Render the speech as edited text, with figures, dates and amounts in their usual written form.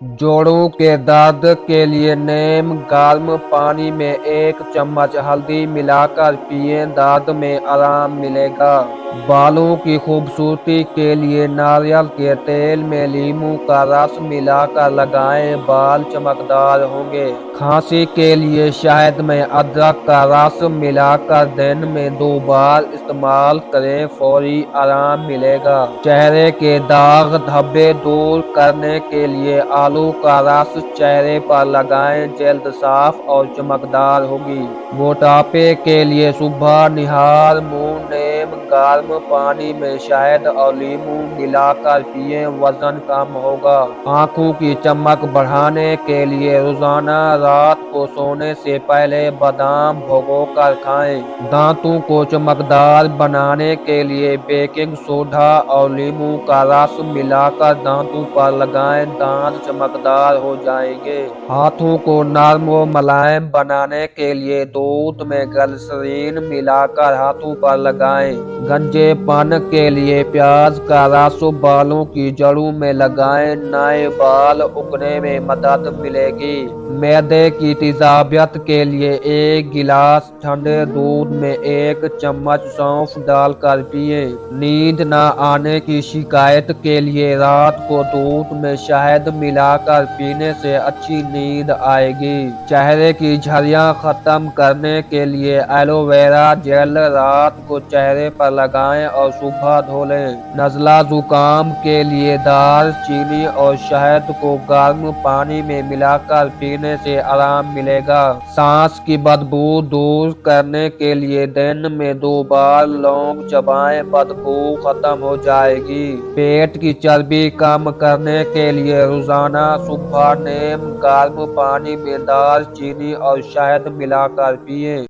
जोड़ों के दर्द के लिए नीम गर्म पानी में 1 चम्मच हल्दी मिलाकर पिएं, दर्द में आराम मिलेगा। बालों की खूबसूरती के लिए नारियल के तेल में नींबू का रस मिलाकर लगाएं, बाल चमकदार होंगे। खांसी के लिए शहद में अदरक का रस मिलाकर दिन में 2 बार इस्तेमाल करें, फौरी आराम मिलेगा। चेहरे के दाग धब्बे दूर करने के लिए आलू का रस चेहरे पर लगाएं, जल्द साफ और चमकदार होगी। मोटापे के लिए सुबह निहार मुंह नीम गर्म पानी में शहद और नींबू मिलाकर पिएं, वजन कम होगा। आंखों की चमक बढ़ाने के लिए रोजाना रात को सोने से पहले बादाम भिगोकर खाएं। दांतों को चमकदार बनाने के लिए बेकिंग सोडा और नींबू का रस मिलाकर दांतों पर लगाएं, दांत चमकदार हो जाएंगे। हाथों को नरम व मुलायम बनाने के लिए दूध में ग्लिसरीन मिलाकर हाथों पर लगाएं। गंजेपन के लिए प्याज का रस बालों की जड़ों में लगाएं, नए बाल उगने में मदद मिलेगी। मैदे की तेजाबियत के लिए 1 गिलास ठंडे दूध में 1 चम्मच सौंफ डालकर पिए। नींद न आने की शिकायत के लिए रात को दूध में शहद मिलाकर पीने से अच्छी नींद आएगी। चेहरे की झुर्रियां खत्म करने के लिए एलोवेरा जेल रात को चेहरे पर लगाएं और सुबह धो लें। नज़ला जुकाम के लिए दालचीनी और शहद को गर्म पानी में मिलाकर पीने से आराम मिलेगा। सांस की बदबू दूर करने के लिए दिन में 2 बार लौंग चबाएं, बदबू खत्म हो जाएगी। पेट की चर्बी कम करने के लिए रोजाना सुबह नीम गर्म पानी में दालचीनी और शहद मिलाकर पिएं।